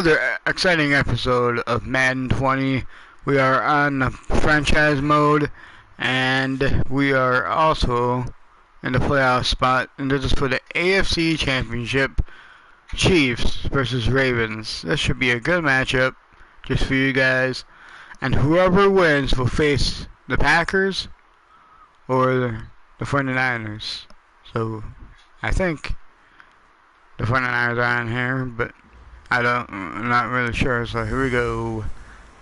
Another exciting episode of Madden 20. We are on franchise mode, and we are also in the playoff spot, and this is for the AFC Championship, Chiefs versus Ravens. This should be a good matchup just for you guys, and whoever wins will face the Packers or the 49ers. So I think the 49ers are on here, but I'm not really sure, so here we go.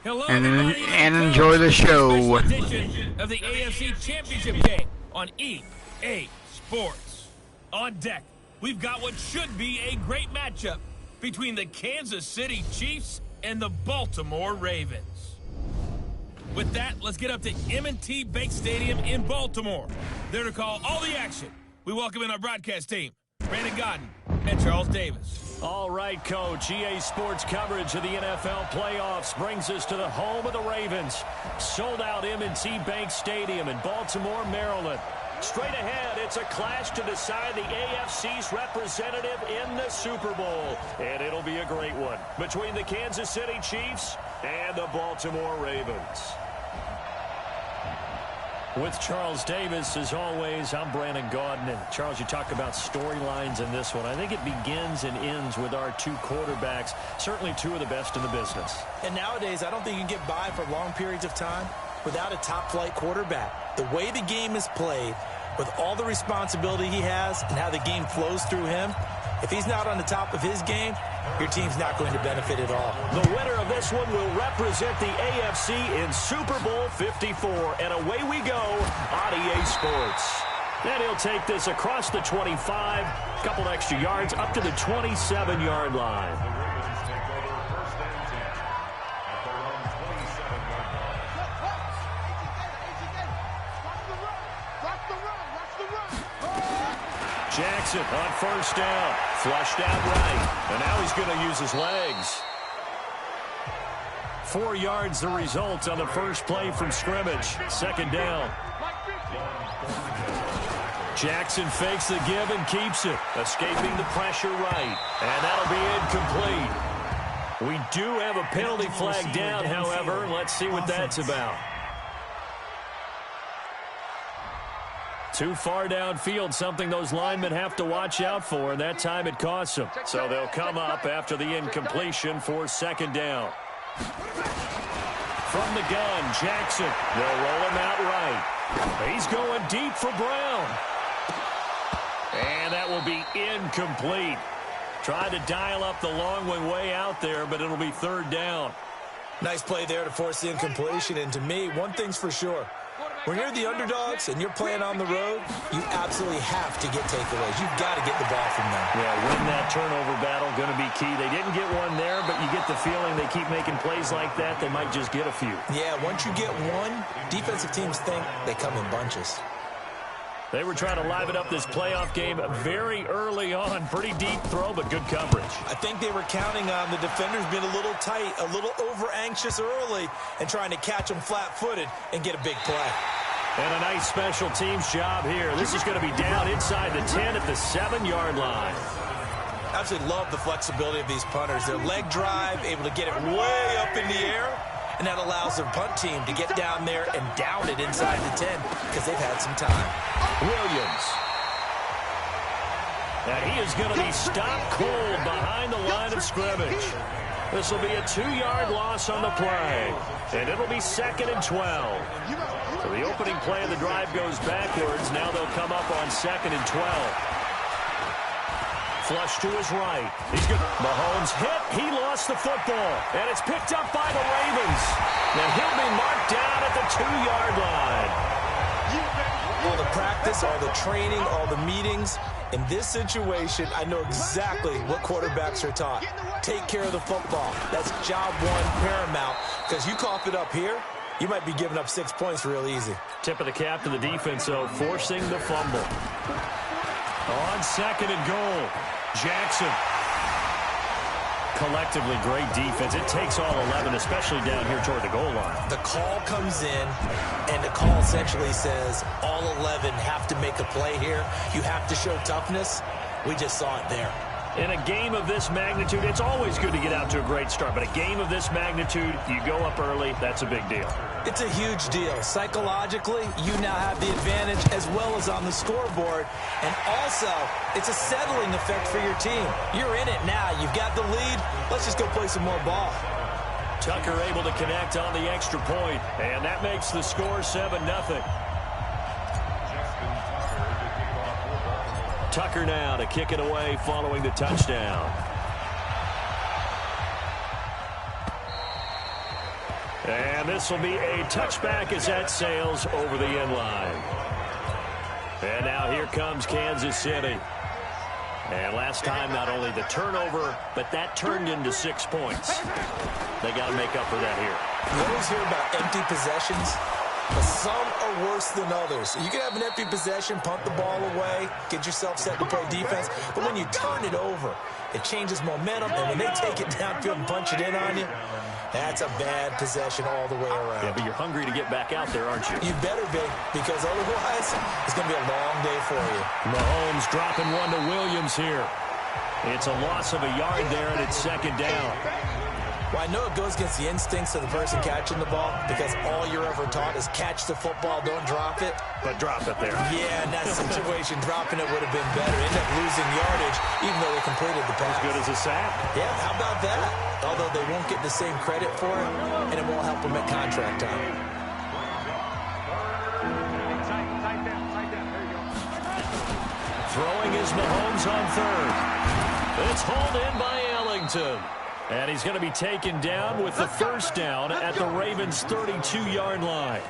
Hello, and enjoy the show. Edition of the AFC Championship game on EA Sports. On deck, we've got what should be a great matchup between the Kansas City Chiefs and the Baltimore Ravens. With that, let's get up to M&T Bank Stadium in Baltimore. There to call all the action, we welcome in our broadcast team, Brandon Godden and Charles Davis. All right, Coach. EA Sports coverage of the NFL playoffs brings us to the home of the Ravens. Sold-out M&T Bank Stadium in Baltimore, Maryland. Straight ahead, it's a clash to decide the AFC's representative in the Super Bowl. And it'll be a great one between the Kansas City Chiefs and the Baltimore Ravens. With Charles Davis, as always, I'm Brandon Godden. And Charles, you talk about storylines in this one. I think it begins and ends with our two quarterbacks, certainly two of the best in the business. And nowadays, I don't think you can get by for long periods of time without a top-flight quarterback. The way the game is played, with all the responsibility he has and how the game flows through him, if he's not on the top of his game, your team's not going to benefit at all. The winner of this one will represent the AFC in Super Bowl 54. And away we go on EA Sports. And he'll take this across the 25, a couple extra yards, up to the 27-yard line. Jackson on first down, flushed out right, and now he's going to use his legs. 4 yards the result on the first play from scrimmage. Second down. Jackson fakes the give and keeps it, escaping the pressure right, and that'll be incomplete. We do have a penalty flag down, however. Let's see what that's about. Too far downfield, something those linemen have to watch out for, and that time it costs them. So they'll come up after the incompletion for second down. From the gun, Jackson. They'll roll him out right. He's going deep for Brown. And that will be incomplete. Trying to dial up the long way out there, but it'll be third down. Nice play there to force the incompletion, and to me, one thing's for sure. When you're the underdogs and you're playing on the road, you absolutely have to get takeaways. You've got to get the ball from them. Yeah, win that turnover battle, going to be key. They didn't get one there, but you get the feeling they keep making plays like that, they might just get a few. Yeah, once you get one, defensive teams think they come in bunches. They were trying to liven up this playoff game very early on. Pretty deep throw, but good coverage. I think they were counting on the defenders being a little tight, a little over-anxious early, and trying to catch them flat-footed and get a big play. And a nice special teams job here. This is going to be down inside the 10 at the 7-yard line. Absolutely love the flexibility of these punters. Their leg drive, able to get it way up in the air, and that allows their punt team to get down there and down it inside the 10 because they've had some time. Williams. And he is going to be stopped cold behind the line of scrimmage. This will be a 2-yard loss on the play. And it'll be second and 12. So the opening play of the drive goes backwards. Now they'll come up on second and 12. Flush to his right. He's good. Mahomes hit. He lost the football. And it's picked up by the Ravens. And he'll be marked down at the 2-yard line. All the practice, all the training, all the meetings. In this situation, I know exactly what quarterbacks are taught. Take care of the football. That's job one, paramount. Because you cough it up here, you might be giving up 6 points real easy. Tip of the cap to the defense, though, forcing the fumble. On second and goal, Jackson. Collectively, great defense. It takes all 11, especially down here toward the goal line. The call comes in, and the call essentially says all 11 have to make a play here. You have to show toughness. We just saw it there. In a game of this magnitude, it's always good to get out to a great start, but a game of this magnitude, you go up early, that's a big deal. It's a huge deal. Psychologically, you now have the advantage as well as on the scoreboard. And also, it's a settling effect for your team. You're in it now. You've got the lead. Let's just go play some more ball. Tucker able to connect on the extra point, and that makes the score 7-0. Tucker now to kick it away following the touchdown. And this will be a touchback as that sails over the end line. And now here comes Kansas City. And last time, not only the turnover, but that turned into 6 points. They got to make up for that here. You always hear about empty possessions, but some are worse than others. You can have an empty possession, punt the ball away, get yourself set to play defense, but when you turn it over, it changes momentum, and when they take it downfield and punch it in on you, that's a bad possession all the way around. Yeah, but you're hungry to get back out there, aren't you? You better be, because otherwise, it's going to be a long day for you. Mahomes dropping one to Williams here. It's a loss of a yard there, and it's second down. Well, I know it goes against the instincts of the person catching the ball, because all you're ever taught is catch the football, don't drop it. But drop it there. Yeah, in that situation, dropping it would have been better. End up losing yardage, even though they completed the pass. As good as a sack. Yeah, how about that? Although they won't get the same credit for it, and it won't help them at contract time. Throwing is Mahomes on third. It's hauled in by Ellington. And he's going to be taken down with the first down at the Ravens' 32-yard line.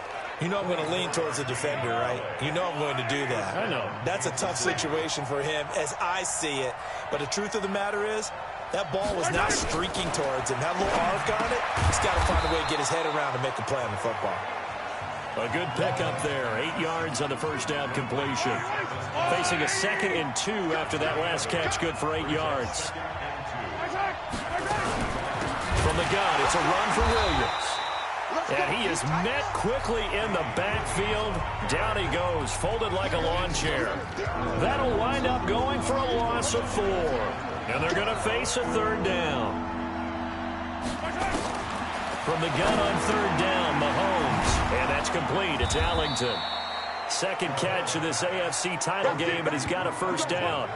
You know I'm going to lean towards the defender, right? You know I'm going to do that. I know. That's a tough situation for him as I see it. But the truth of the matter is, that ball was not streaking towards him. That little arc on it, he's got to find a way to get his head around to make a play on the football. A good pickup there. 8 yards on the first down completion. Facing a 2nd and 2 after that last catch, good for 8 yards. From the gun, it's a run for Williams. And he is met quickly in the backfield. Down he goes, folded like a lawn chair. That'll wind up going for a loss of 4. And they're going to face a third down. From the gun on third down, Mahomes. And that's complete. It's Ellington. Second catch of this AFC title game, but he's got a first down.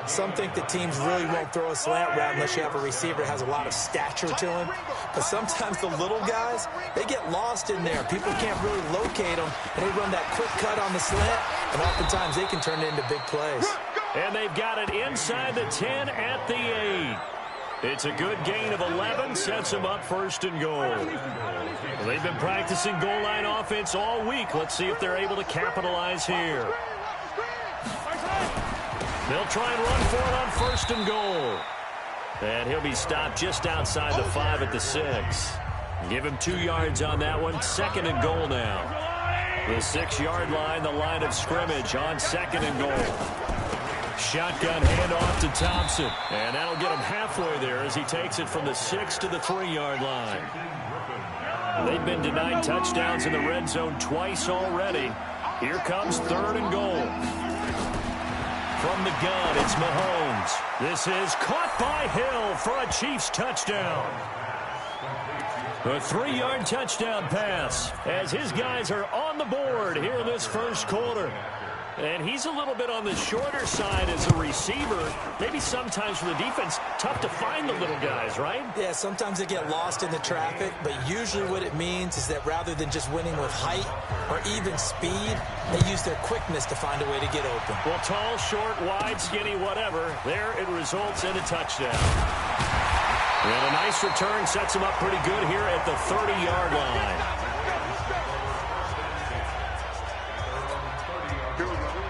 Some think that teams really won't throw a slant route unless you have a receiver that has a lot of stature to him. But sometimes the little guys, they get lost in there. People can't really locate them, and they run that quick cut on the slant, and oftentimes they can turn it into big plays. And they've got it inside the 10 at the 8. It's a good gain of 11, sets them up first and goal. Well, they've been practicing goal line offense all week. Let's see if they're able to capitalize here. They'll try and run for it on first and goal. And he'll be stopped just outside the 5 at the 6. Give him 2 yards on that one. Second and goal now. The 6-yard line, the line of scrimmage on second and goal. Shotgun handoff to Thompson. And that'll get him halfway there as he takes it from the 6 to the 3-yard line. They've been denied touchdowns in the red zone twice already. Here comes third and goal. From the gun, it's Mahomes. This is caught by Hill for a Chiefs touchdown. A 3-yard touchdown pass as his guys are on the board here in this first quarter. And he's a little bit on the shorter side as a receiver. Maybe sometimes for the defense, tough to find the little guys, right? Yeah, sometimes they get lost in the traffic, but usually what it means is that rather than just winning with height or even speed, they use their quickness to find a way to get open. Well, tall, short, wide, skinny, whatever, there it results in a touchdown. And a nice return sets him up pretty good here at the 30-yard line.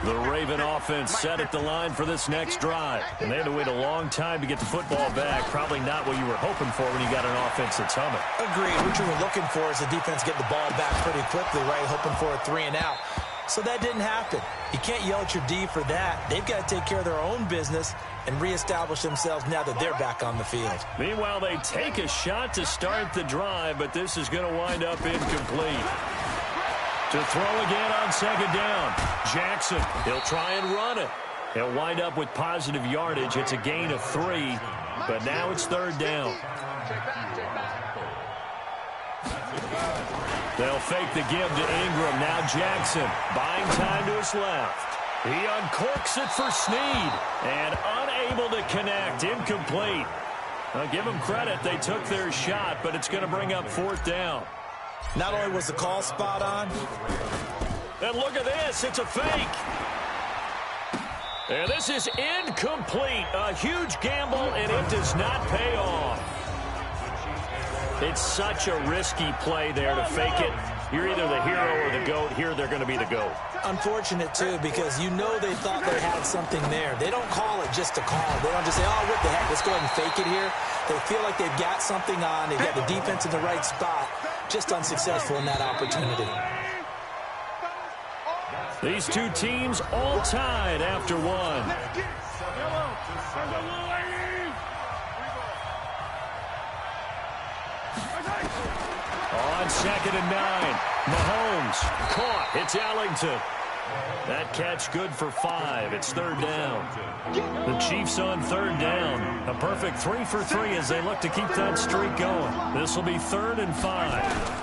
The Raven offense set at the line for this next drive. And they had to wait a long time to get the football back. Probably not what you were hoping for when you got an offense that's humming. Agreed. What you were looking for is the defense get the ball back pretty quickly, right? Hoping for a 3 and out. So that didn't happen. You can't yell at your D for that. They've got to take care of their own business and reestablish themselves now that they're back on the field. Meanwhile, they take a shot to start the drive, but this is going to wind up incomplete. To throw again on second down. Jackson, he'll try and run it. He'll wind up with positive yardage. It's a gain of 3, but now it's third down. They'll fake the give to Ingram. Now Jackson buying time to his left. He uncorks it for Snead and unable to connect. Incomplete. I'll give them credit. They took their shot, but it's going to bring up fourth down. Not only was the call spot on. And look at this. It's a fake. And this is incomplete. A huge gamble, and it does not pay off. It's such a risky play there to fake it. You're either the hero or the GOAT. Here they're going to be the GOAT. Unfortunate, too, because you know they thought they had something there. They don't call it just to call. They don't just say, oh, what the heck, let's go ahead and fake it here. They feel like they've got something on. They've got the defense in the right spot. Just unsuccessful in that opportunity. These two teams all tied after one. On 2nd and 9, Mahomes caught. It's Ellington. That catch good for 5. It's third down. The Chiefs on third down. A perfect 3 for 3 as they look to keep that streak going. This will be 3rd and 5.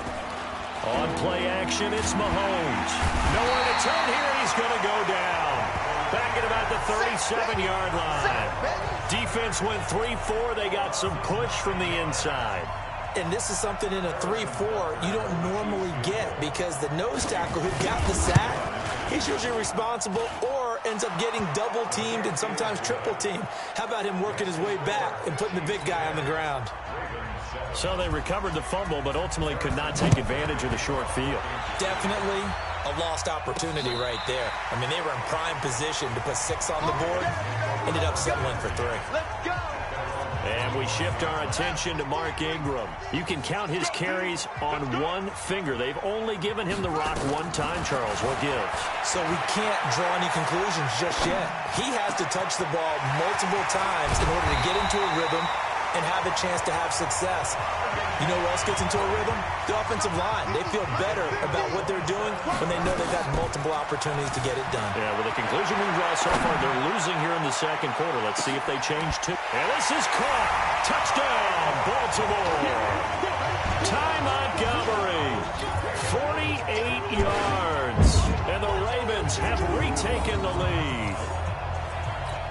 On play action, it's Mahomes. Nowhere to turn here. He's going to go down. Back at about the 37-yard line. Defense went 3-4. They got some push from the inside. And this is something in a 3-4 you don't normally get because the nose tackle who got the sack, he's usually responsible or ends up getting double-teamed and sometimes triple-teamed. How about him working his way back and putting the big guy on the ground? So they recovered the fumble, but ultimately could not take advantage of the short field. Definitely a lost opportunity right there. I mean, they were in prime position to put 6 on the board. Ended up settling for 3. Let's go! And we shift our attention to Mark Ingram. You can count his carries on one finger. They've only given him the rock one time, Charles. What gives? So we can't draw any conclusions just yet. He has to touch the ball multiple times in order to get into a rhythm and have a chance to have success. You know who else gets into a rhythm? The offensive line. They feel better about what they're doing when they know they've had multiple opportunities to get it done. Yeah, with the conclusion we draw so far, they're losing here in the second quarter. Let's see if they change to. And this is caught. Touchdown, Baltimore. Ty Montgomery, 48 yards. And the Ravens have retaken the lead.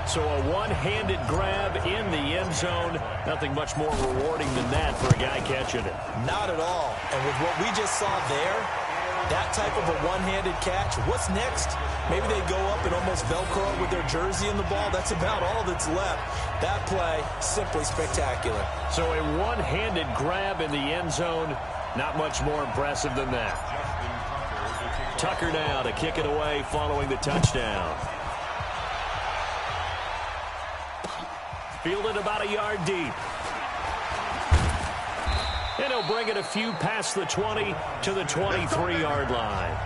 So a one-handed grab in the end zone. Nothing much more rewarding than that for a guy catching it. Not at all. And with what we just saw there, that type of a one-handed catch, what's next? Maybe they go up and almost Velcro with their jersey in the ball. That's about all that's left. That play, simply spectacular. So a one-handed grab in the end zone. Not much more impressive than that. Tucker now to kick it away following the touchdown. Fielded about a yard deep. And he'll bring it a few past the 20 to the 23-yard line.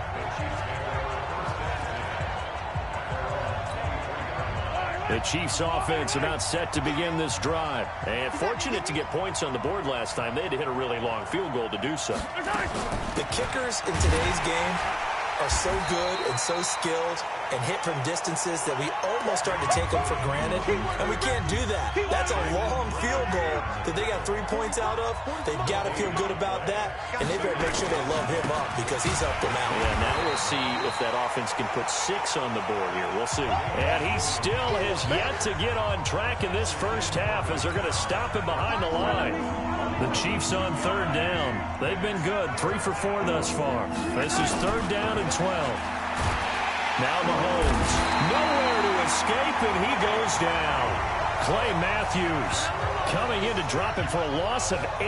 The Chiefs offense about set to begin this drive. And fortunate to get points on the board last time. They had to hit a really long field goal to do so. The kickers in today's game are so good and so skilled and hit from distances that we almost start to take them for granted, and we can't do that. That's a long field goal that they got 3 points out of. They've got to feel good about that, and they better make sure they love him up because he's helped them out. Yeah, now we'll see if that offense can put 6 on the board here. We'll see. And he still has yet to get on track in this first half as they're going to stop him behind the line. The Chiefs on third down. They've been good, 3 for 4 thus far. This is third down and 12. Now Mahomes, nowhere to escape, and he goes down. Clay Matthews coming in to drop him for a loss of 8,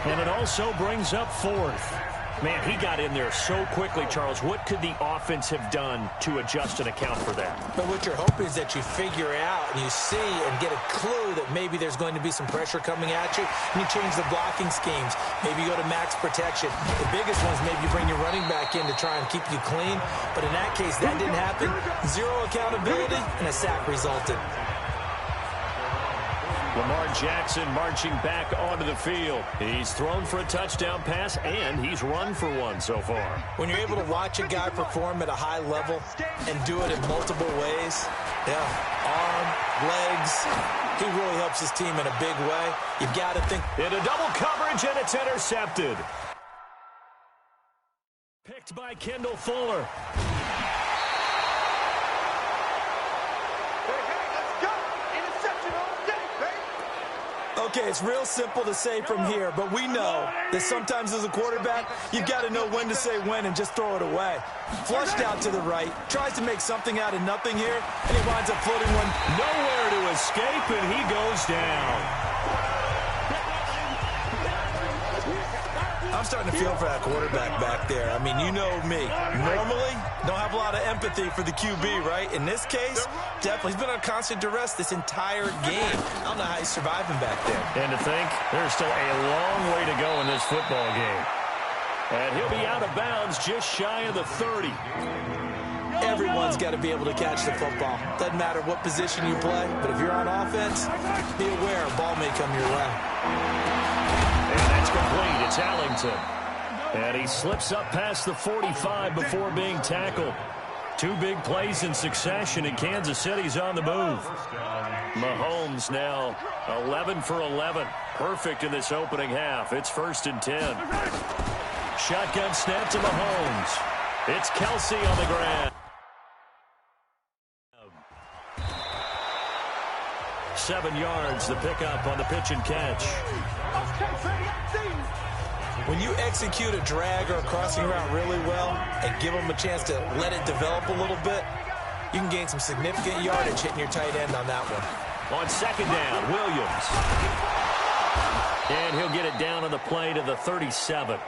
and it also brings up 4th. Man, he got in there so quickly, Charles. What could the offense have done to adjust and account for that? But what you're hoping is that you figure out and you see and get a clue that maybe there's going to be some pressure coming at you, and you change the blocking schemes. Maybe you go to max protection. The biggest ones, maybe you bring your running back in to try and keep you clean. But in that case, that didn't happen. 0 accountability, and a sack resulted. Lamar Jackson marching back onto the field. He's thrown for a touchdown pass, and he's run for one so far. When you're able to watch a guy perform at a high level and do it in multiple ways, arm, legs, he really helps his team in a big way. You've got to think. Into double coverage, and it's intercepted. Picked by Kendall Fuller. Okay, it's real simple to say from here, but we know that sometimes as a quarterback, you've got to know when to say when and just throw it away. Flushed out to the right, tries to make something out of nothing here, and he winds up floating one. Nowhere to escape, and he goes down. I'm starting to feel for that quarterback back there. I mean, you know me. Normally, don't have a lot of empathy for the QB, right? In this case, definitely. He's been on constant duress this entire game. I don't know how he's surviving back there. And to think, there's still a long way to go in this football game. And he'll be out of bounds just shy of the 30. Everyone's got to be able to catch the football. Doesn't matter what position you play, but if you're on offense, be aware a ball may come your way. And that's complete. It's Allington. And he slips up past the 45 before being tackled. Two big plays in succession, and Kansas City's on the move. Mahomes now 11 for 11. Perfect in this opening half. It's 1st and 10. Shotgun snap to Mahomes. It's Kelsey on the ground. 7 yards, the pickup on the pitch and catch. When you execute a drag or a crossing route really well and give them a chance to let it develop a little bit, you can gain some significant yardage hitting your tight end on that one. On 2nd down, Williams. And he'll get it down on the play to the 37.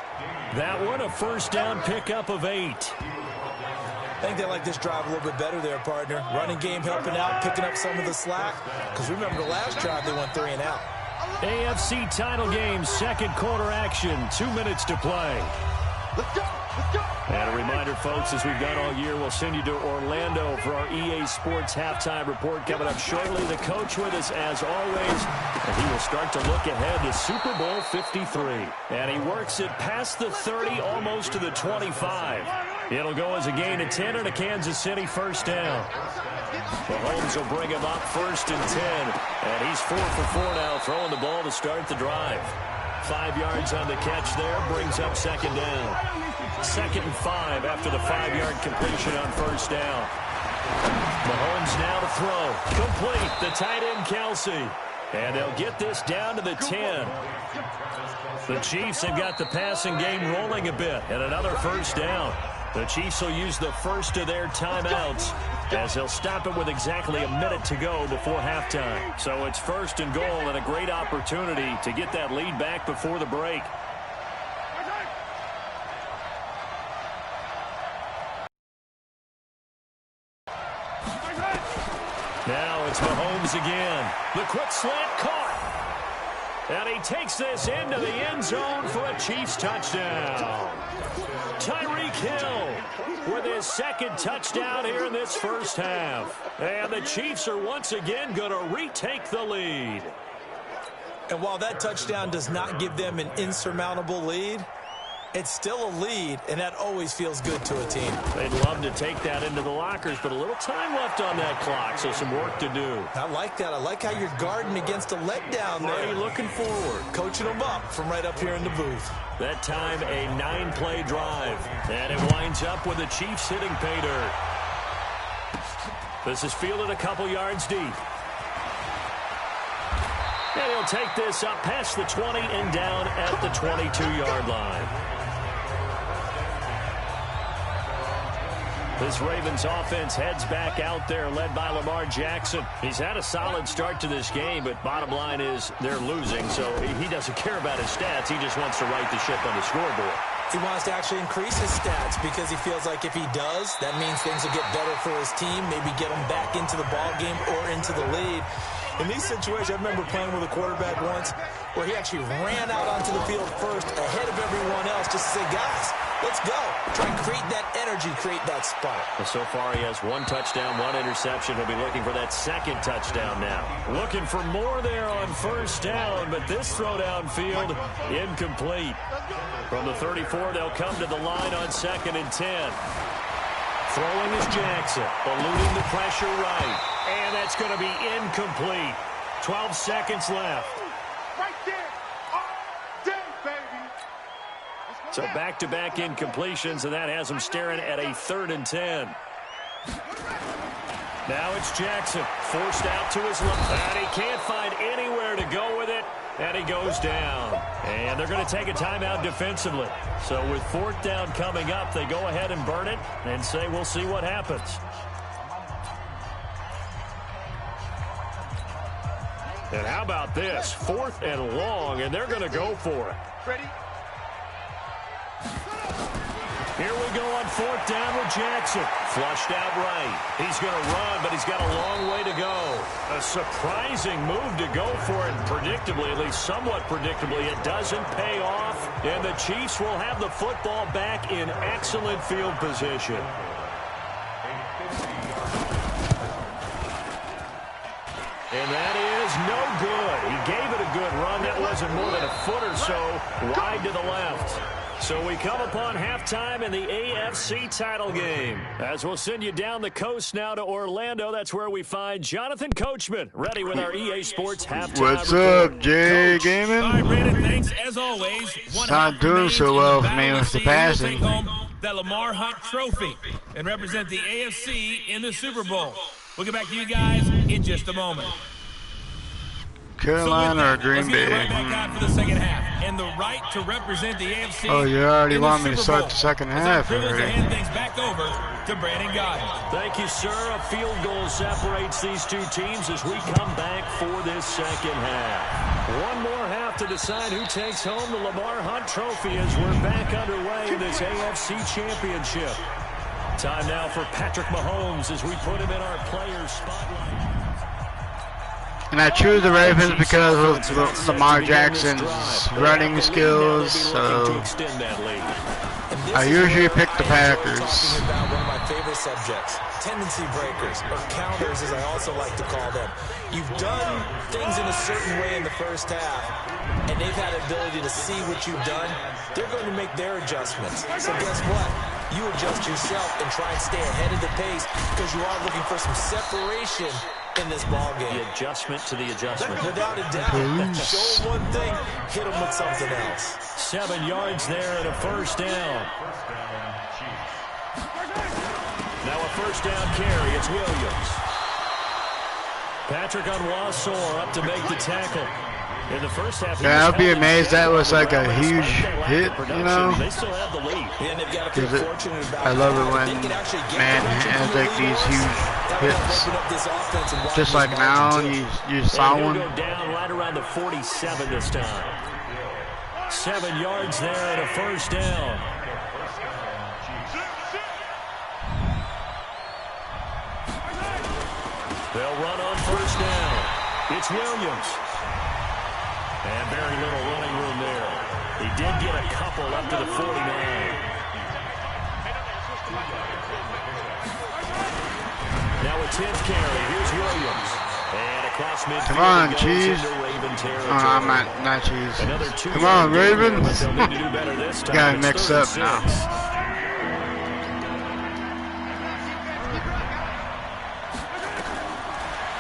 That one a 1st down pickup of 8. I think they like this drive a little bit better there, partner. Running game helping out, picking up some of the slack. Because remember the last drive, they went 3 and out. AFC title game, 2nd quarter action, 2 minutes to play. Let's go, let's go. And a reminder, folks, as we've done all year, we'll send you to Orlando for our EA Sports halftime report coming up shortly. The coach with us, as always, and he will start to look ahead to Super Bowl 53. And he works it past the 30, almost to the 25. It'll go as a gain of 10 and a Kansas City 1st down. Mahomes will bring him up 1st and 10. And he's 4 for 4 now, throwing the ball to start the drive. 5 yards on the catch there, brings up 2nd down. 2nd and 5 after the 5-yard completion on 1st down. Mahomes now to throw. Complete, the tight end Kelsey. And they'll get this down to the 10. The Chiefs have got the passing game rolling a bit, and another 1st down. The Chiefs will use the first of their timeouts as they'll stop it with exactly a minute to go before halftime. So it's 1st and goal and a great opportunity to get that lead back before the break. Now it's Mahomes again. The quick slant caught. And he takes this into the end zone for a Chiefs touchdown. Tyreek Hill with his 2nd touchdown here in this 1st half. And the Chiefs are once again going to retake the lead. And while that touchdown does not give them an insurmountable lead, it's still a lead, and that always feels good to a team. They'd love to take that into the lockers, but a little time left on that clock, so some work to do. I like that. I like how you're guarding against a letdown there. Already looking forward. Coaching them up from right up here in the booth. That time, a 9-play drive. And it winds up with the Chiefs hitting pay dirt. This is fielded a couple yards deep. And he'll take this up past the 20 and down at the 22-yard line. This Ravens offense heads back out there, led by Lamar Jackson. He's had a solid start to this game, but bottom line is they're losing, so he doesn't care about his stats. He just wants to right the ship on the scoreboard. He wants to actually increase his stats because he feels like if he does, that means things will get better for his team, maybe get him back into the ball game or into the lead. In these situations, I remember playing with a quarterback once where he actually ran out onto the field first ahead of everyone else just to say, guys, Let's go. Try and create that energy, create that spark. Well, so far he has 1 touchdown, 1 interception. He'll be looking for that 2nd touchdown now. Looking for more there on 1st down, but this throw downfield incomplete. From the 34, they'll come to the line on 2nd and 10. Throwing is Jackson, eluding the pressure right. And that's going to be incomplete. 12 seconds left. Right there. All day, baby. So back-to-back incompletions, and that has him staring at a 3rd and 10. Now it's Jackson, forced out to his left, and he can't find anywhere to go with it, and he goes down. And they're going to take a timeout defensively. So with 4th down coming up, they go ahead and burn it and say we'll see what happens. And how about this? 4th and long, and they're going to go for it. Ready? Here we go on 4th down with Jackson. Flushed out right. He's going to run, but he's got a long way to go. A surprising move to go for it. Predictably, at least somewhat predictably, it doesn't pay off. And the Chiefs will have the football back in excellent field position. And that is no good. He gave it a good run. That wasn't more than a foot or so wide to the left. So we come upon halftime in the AFC title game. As we'll send you down the coast now to Orlando, that's where we find Jonathan Coachman, ready with our EA Sports halftime What's report. up, Jay All right, Gaming? Brandon, thanks as always. One Not half doing remains so in well the for me battle with to the see who will passing. take home the Lamar Hunt Trophy and represent the AFC in the Super Bowl. We'll get back to you guys in just a moment. Carolina or Green let's get Bay? right back out for the second half. And the right to represent the AFC. Oh, you already in the want me to Super start Bowl. the second It's our half privilege to already. hand things back over to Brandon Godden. Thank you, sir. A field goal separates these two teams as we come back for this second half. One more half to decide who takes home the Lamar Hunt Trophy as we're back underway in this AFC Championship. Time now for Patrick Mahomes as we put him in our players' spotlight. And I choose the Ravens because of Lamar Jackson's running skills, so I usually pick the Packers. Talking about one of my favorite subjects, tendency breakers, or counters as I also like to call them. You've done things in a certain way in the first half, and they've had the ability to see what you've done. They're going to make their adjustments. So guess what? You adjust yourself and try and stay ahead of the pace because you are looking for some separation in this ball game. The adjustment to the adjustment. Without a doubt. Show them one thing, hit them with something else. 7 yards there and a 1st down. Now a 1st down carry. It's Williams. Patrick Onwuasor up to make the tackle. In the first half, Yeah, I'll be amazed that was like a huge hit, you know? They still have the lead. And they've got to be fortunate about I love it when they can actually get man production has from like the these Eagles. huge That will help hits. open up this offense and widen Just this like now, margin, too. you saw And one. he'll go down right around the 47 this time. 7 yards there and a 1st down. They'll run on 1st down. It's Williams. And very little running room there. He did get a couple up to the 49. Now a 10th carry. Here's Williams. And across midfield. Come on, he goes Cheese. into Raven territory. I'm not cheese. Another 2 Come on, yard gain there, Ravens. but they'll need to do better this time. Got it It's mixed 3rd up and now. 6.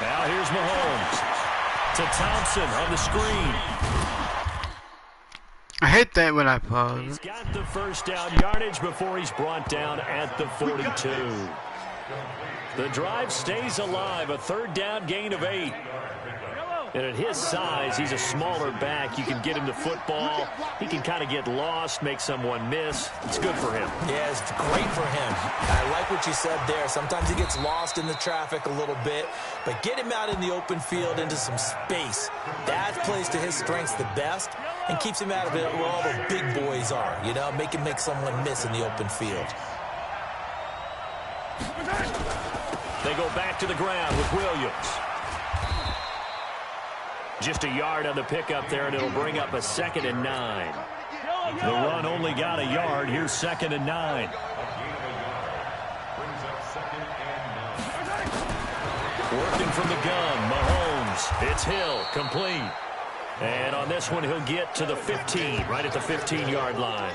Now here's Mahomes to Thompson on the screen. I hate that when I He's pause. got the 1st down yardage before he's brought down at the 42. The drive stays alive, a 3rd down gain of 8. And at his size, he's a smaller back. You can get him the football. He can kind of get lost, make someone miss. It's good for him. Yeah, it's great for him. I like what you said there. Sometimes he gets lost in the traffic a little bit, but get him out in the open field into some space. That plays to his strengths the best and keeps him out of it where all the big boys are, you know, make him make someone miss in the open field. They go back to the ground with Williams. Just a yard on the pickup there, and it'll bring up a 2nd and 9. The run only got a yard. Here's 2nd and 9. Working from the gun, Mahomes. It's Hill, complete. And on this one, he'll get to the 15, right at the 15-yard line.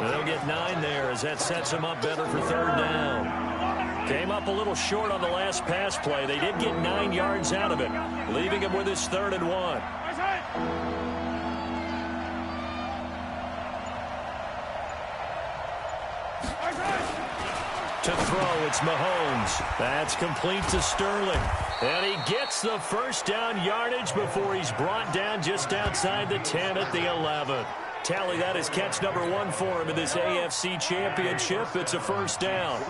And they'll get 9 there as that sets him up better for 3rd down. Came up a little short on the last pass play. They did get 9 yards out of it, leaving him with his 3rd and 1. To throw, it's Mahomes. That's complete to Sterling. And he gets the 1st down yardage before he's brought down just outside the 10 at the 11. Tally that is catch number 1 for him in this AFC Championship. It's a 1st down.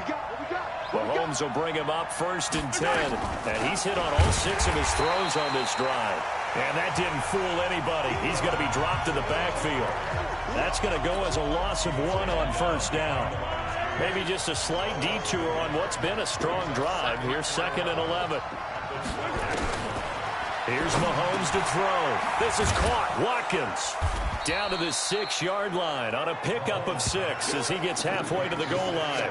Mahomes will bring him up 1st and 10. And he's hit on all 6 of his throws on this drive. And that didn't fool anybody. He's going to be dropped in the backfield. That's going to go as a loss of 1 on 1st down. Maybe just a slight detour on what's been a strong drive. Here's 2nd and 11. Here's Mahomes to throw. This is caught. Watkins down to the 6-yard line on a pickup of 6 as he gets halfway to the goal line.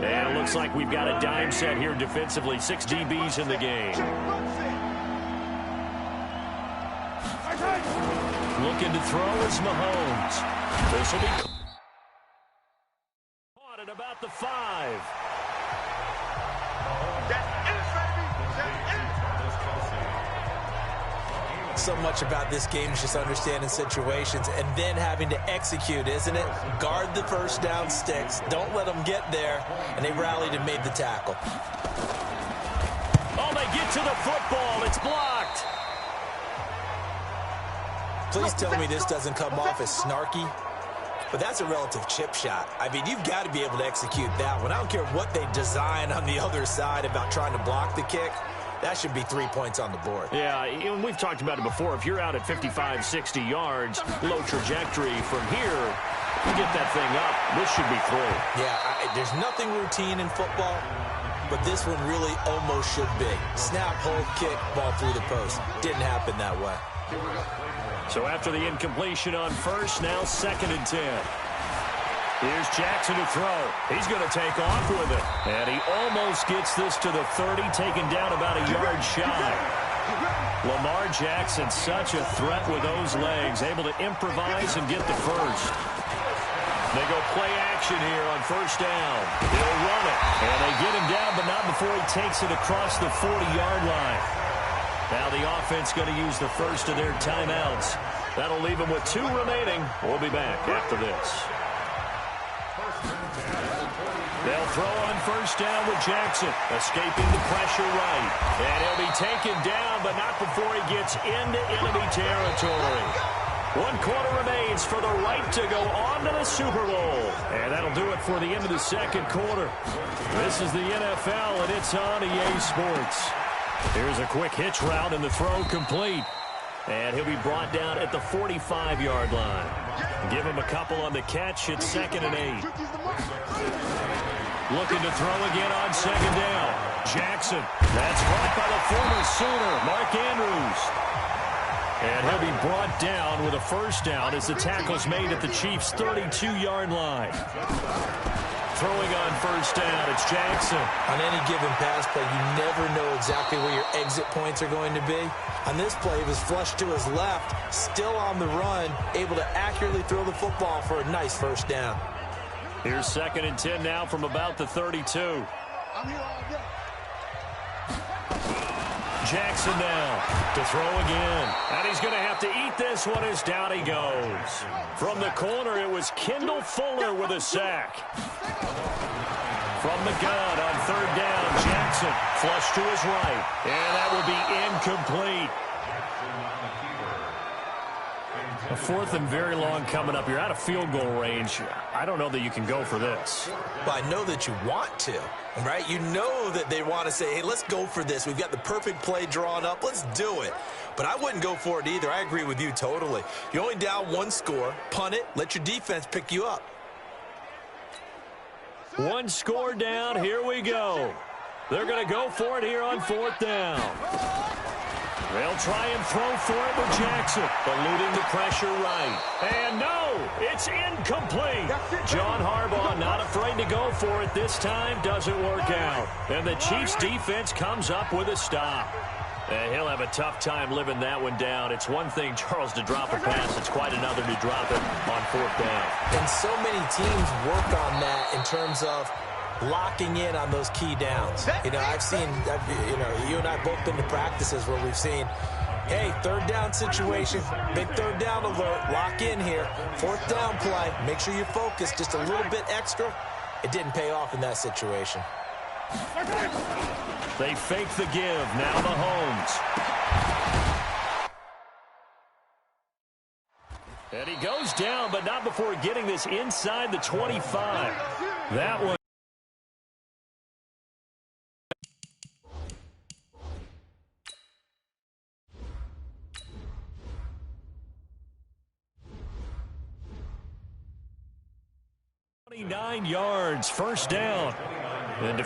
And it looks like we've got a dime set here defensively. 6 DBs in the game. Looking to throw is Mahomes. This will be caught at about the 5. So much about this game is just understanding situations and then having to execute, isn't it? Guard the 1st down sticks. Don't let them get there. And they rallied and made the tackle. Oh, they get to the football. It's blocked. Please tell me this doesn't come off as snarky. But that's a relative chip shot. I mean, you've got to be able to execute that one. I don't care what they design on the other side about trying to block the kick. That should be 3 points on the board. Yeah, and we've talked about it before. If you're out at 55, 60 yards, low trajectory from here, you get that thing up, this should be 3. Yeah, there's nothing routine in football, but this one really almost should be. Snap, hold, kick, ball through the post. Didn't happen that way. So after the incompletion on 1st, now 2nd and 10. Here's Jackson to throw. He's going to take off with it. And he almost gets this to the 30, taken down about a yard shy. Lamar Jackson, such a threat with those legs, able to improvise and get the 1st. They go play action here on 1st down. They'll run it. And they get him down, but not before he takes it across the 40-yard line. Now the offense going to use the 1st of their timeouts. That'll leave them with 2 remaining. We'll be back after this. They'll throw on 1st down with Jackson, escaping the pressure right. And he'll be taken down, but not before he gets into enemy territory. 1 quarter remains for the right to go on to the Super Bowl. And that'll do it for the end of the 2nd quarter. This is the NFL, and it's on EA Sports. Here's a quick hitch route, and the throw complete. And he'll be brought down at the 45-yard line. Give him a couple on the catch. It's 2nd and 8. Looking to throw again on 2nd down. Jackson. That's caught by the former Sooner, Mark Andrews. And he'll be brought down with a 1st down as the tackle's made at the Chiefs' 32-yard line. Throwing on 1st down, it's Jackson. On any given pass play, you never know exactly where your exit points are going to be. On this play, it was flushed to his left, still on the run, able to accurately throw the football for a nice 1st down. Here's 2nd and 10 now from about the 32. Jackson now to throw again. And he's going to have to eat this one as down he goes. From the corner, it was Kendall Fuller with a sack. From the gun on 3rd down, Jackson flush to his right. And that will be incomplete. A 4th and very long coming up. You're out of field goal range. I don't know that you can go for this. Well, I know that you want to, right? You know that they want to say, hey, let's go for this. We've got the perfect play drawn up. Let's do it. But I wouldn't go for it either. I agree with you totally. You're only down 1 score. Punt it. Let your defense pick you up. 1 score down. Here we go. They're going to go for it here on 4th down. They'll try and throw for it with Jackson. Eluding the pressure right. And no, it's incomplete. John Harbaugh not afraid to go for it this time. Doesn't work out. And the Chiefs defense comes up with a stop. He'll have a tough time living that one down. It's one thing, Charles, to drop a pass. It's quite another to drop it on fourth down. And so many teams work on that in terms of locking in on those key downs. I've seen, you and I both been to practices where we've seen, hey, third down situation, big third down alert, lock in here, fourth down play, make sure you're focused just a little bit extra. It didn't pay off in that situation. They fake the give, now Mahomes. And he goes down, but not before getting this inside the 25. That one. Nine yards, first down. And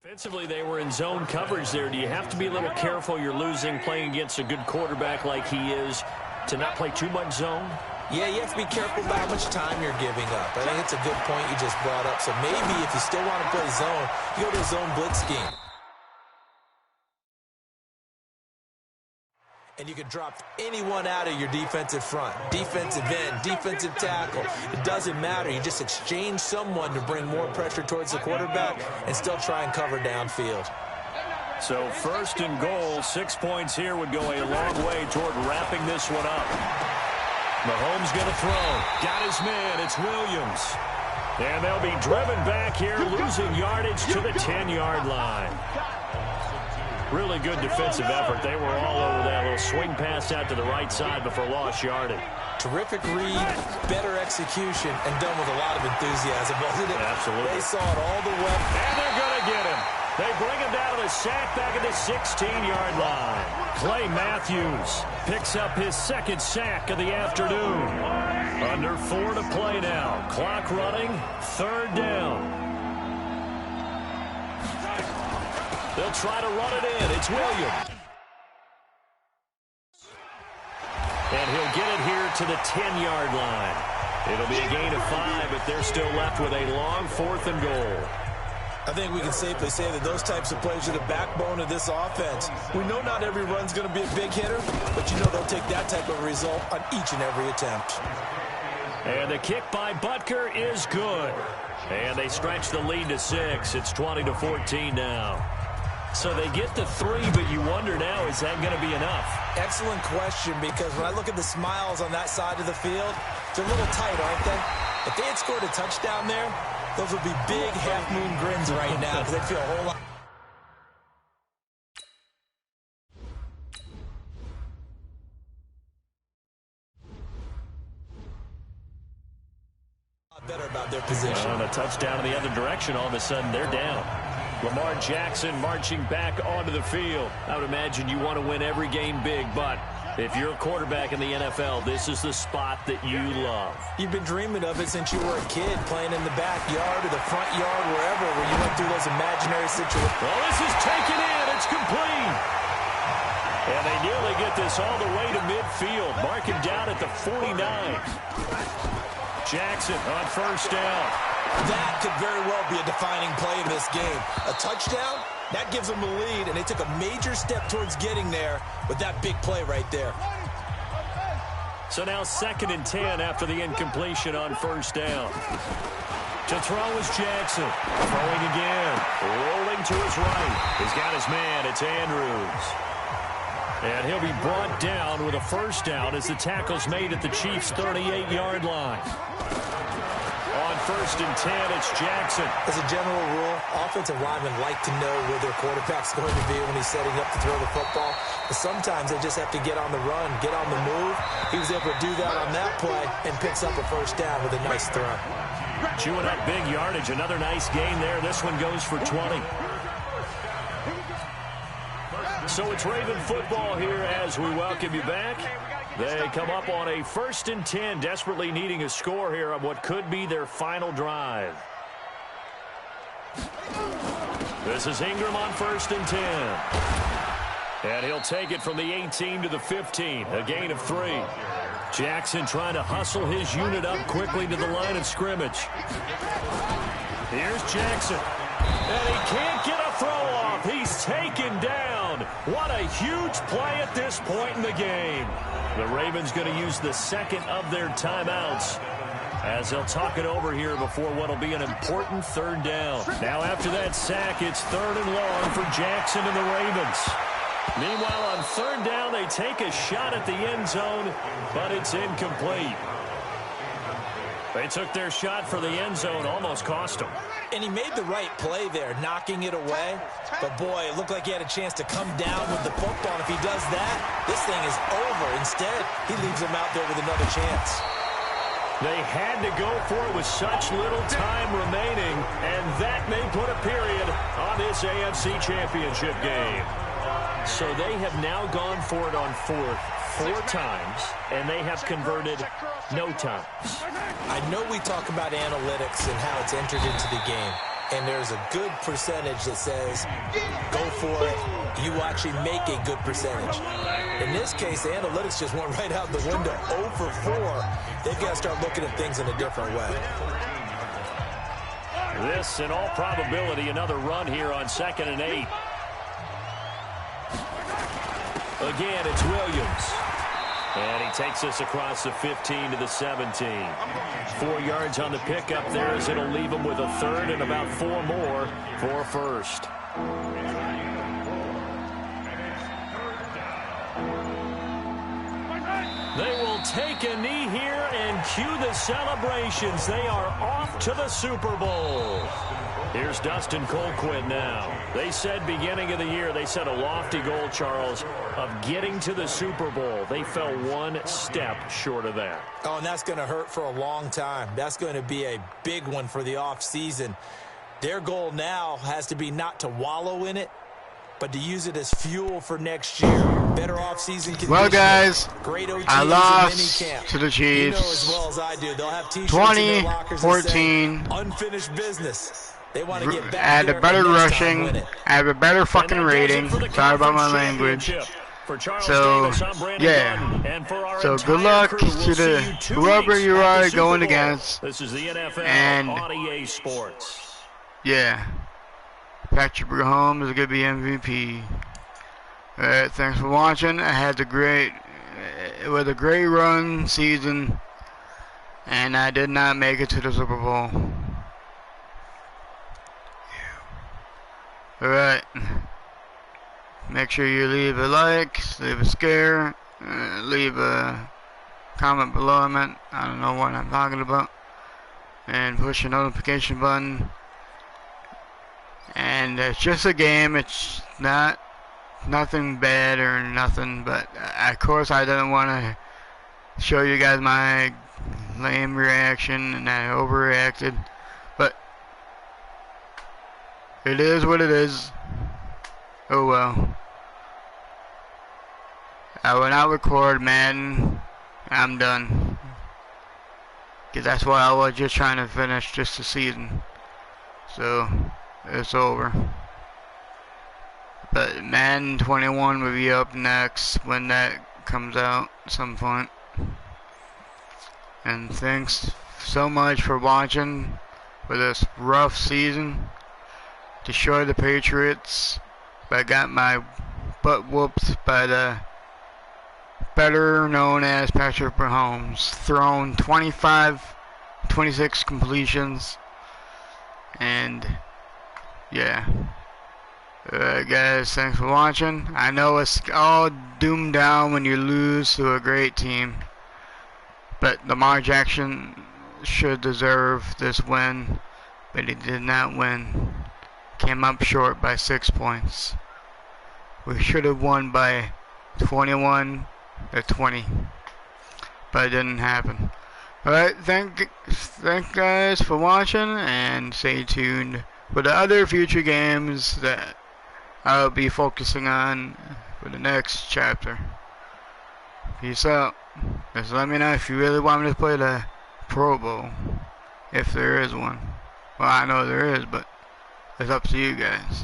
defensively, they were in zone coverage there. Do you have to be a little careful? You're losing playing against a good quarterback like he is to not play too much zone? Yeah, you have to be careful about how much time you're giving up. I think it's a good point you just brought up. So maybe if you still want to play zone, you go to a zone blitz scheme. And you can drop anyone out of your defensive front, defensive end, defensive tackle. It doesn't matter. You just exchange someone to bring more pressure towards the quarterback and still try and cover downfield. So first and goal, 6 points here would go a long way toward wrapping this one up. Mahomes going to throw. Got his man. It's Williams. And they'll be driven back here, losing yardage to the 10-yard line. Really good defensive effort. They were all over that little swing pass out to the right side before lost yardage. Terrific read, better execution, and done with a lot of enthusiasm, wasn't it? Absolutely. They saw it all the way. And they're going to get him. They bring him down to the sack back at the 16-yard line. Clay Matthews picks up his second sack of the afternoon. Under 4 to play now. Clock running, third down. They'll try to run it in. It's Williams. And he'll get it here to the 10-yard line. It'll be a gain of 5, but they're still left with a long fourth and goal. I think we can safely say that those types of plays are the backbone of this offense. We know not every run's going to be a big hitter, but you know they'll take that type of result on each and every attempt. And the kick by Butker is good. And they stretch the lead to 6. It's 20-14 now. So they get to 3, but you wonder now, is that going to be enough? Excellent question, because when I look at the smiles on that side of the field, they're a little tight, aren't they? If they had scored a touchdown there, those would be big half-moon grins right now because they feel a whole lot better about their position. And a touchdown in the other direction, all of a sudden they're down. Lamar Jackson marching back onto the field. I would imagine you want to win every game big, but if you're a quarterback in the NFL, this is the spot that you love. You've been dreaming of it since you were a kid, playing in the backyard or the front yard, wherever, where you went through those imaginary situations. Well, this is taken in. It's complete. And they nearly get this all the way to midfield. Mark him down at the 49. Jackson on first down. That could very well be a defining play in this game. A touchdown, that gives them a lead, and they took a major step towards getting there with that big play right there. So now 2nd and 10 after the incompletion on first down. To throw is Jackson. Throwing again. Rolling to his right. He's got his man. It's Andrews. And he'll be brought down with a first down as the tackle's made at the Chiefs' 38-yard line. On 1st and 10, it's Jackson. As a general rule, offensive linemen like to know where their quarterback's going to be when he's setting up to throw the football. But sometimes they just have to get on the run, get on the move. He was able to do that on that play and picks up a first down with a nice throw. Chewing up big yardage. Another nice gain there. This one goes for 20. So it's Raven football here as we welcome you back. They come up on a 1st and 10, desperately needing a score here on what could be their final drive. This is Ingram on 1st and 10. And he'll take it from the 18 to the 15, a gain of 3. Jackson trying to hustle his unit up quickly to the line of scrimmage. Here's Jackson. And he can't get a throw off. He's taken down. What a huge play at this point in the game. The Ravens going to use the second of their timeouts as they'll talk it over here before what will be an important 3rd down. Now after that sack, it's 3rd and long for Jackson and the Ravens. Meanwhile, on 3rd down, they take a shot at the end zone, but it's incomplete. They took their shot for the end zone, almost cost them. And he made the right play there, knocking it away. But, boy, it looked like he had a chance to come down with the football. If he does that, this thing is over. Instead, he leaves him out there with another chance. They had to go for it with such little time remaining, and that may put a period on this AFC Championship game. So they have now gone for it on 4th 4 times, and they have converted no times. I know we talk about analytics and how it's entered into the game, and there's a good percentage that says go for it. You actually make a good percentage. In this case, the analytics just went right out the window. 0 for 4. They've got to start looking at things in a different way. This, in all probability, another run here on 2nd and 8. Again, it's Williams. And he takes this across the 15 to the 17. 4 yards on the pickup there as it'll leave him with a 3rd and about 4 more for 1st. They will take a knee here and cue the celebrations. They are off to the Super Bowl. Here's Dustin Colquitt now. They said beginning of the year, they set a lofty goal, Charles, of getting to the Super Bowl. They fell 1 step short of that. Oh, and that's going to hurt for a long time. That's going to be a big one for the offseason. Their goal now has to be not to wallow in it, but to use it as fuel for next year. Better offseason conditions. Well, guys, great OTAs I lost to the Chiefs. You know as well as I do. They'll have T-shirts in their lockers that say, unfinished business. They want to get back I had a better rushing. I have a better fucking rating. Sorry about my language. So, yeah. So, good luck to the whoever you are going against. This is the NFL and on EA Sports. Yeah. Patrick Mahomes is going to be MVP. Alright, thanks for watching. I had a great run season, and I did not make it to the Super Bowl. Alright. Make sure you leave a like, leave a scare, leave a comment below. I don't know what I'm talking about. And push the notification button. And it's just a game. It's nothing bad or nothing. But of course I didn't want to show you guys my lame reaction, and I overreacted. But it is what it is. Oh well. I will not record Madden. I'm done. Because that's why I was just trying to finish just the season. So, it's over. But Madden 21 will be up next when that comes out at some point. And thanks so much for watching for this rough season. Destroy the Patriots. But I got my butt whooped by the better known as Patrick Mahomes. Thrown 26 completions. And yeah. Guys, thanks for watching. I know it's all doomed down when you lose to a great team. But Lamar Jackson should deserve this win. But he did not win. Came up short by 6 points. We should have won by 21 to 20. But it didn't happen. Alright, thank guys for watching, and stay tuned for the other future games that I'll be focusing on for the next chapter. Peace out. Just let me know if you really want me to play the Pro Bowl. If there is one. Well, I know there is, but it's up to you guys.